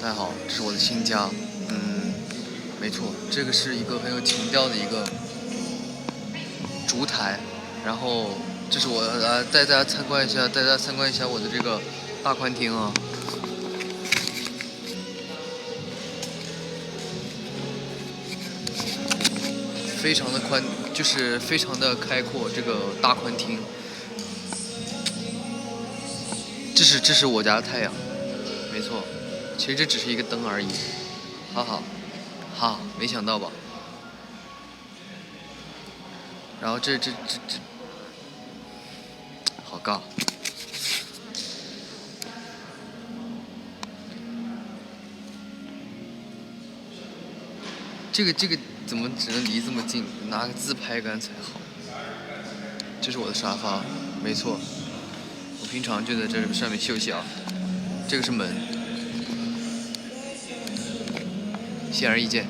大家好，这是我的新家。没错，这个是一个很有情调的一个烛台。然后，这是我带大家参观一下，我的这个大宽厅啊。非常的宽，就是非常的开阔，这个大宽厅。这是我家的太阳，没错。其实这只是一个灯而已，哈哈，没想到吧？然后这，好尬。这个怎么只能离这么近？拿个自拍杆才好。这是我的沙发，没错。我平常就在这上面休息啊。这个是门，显而易见。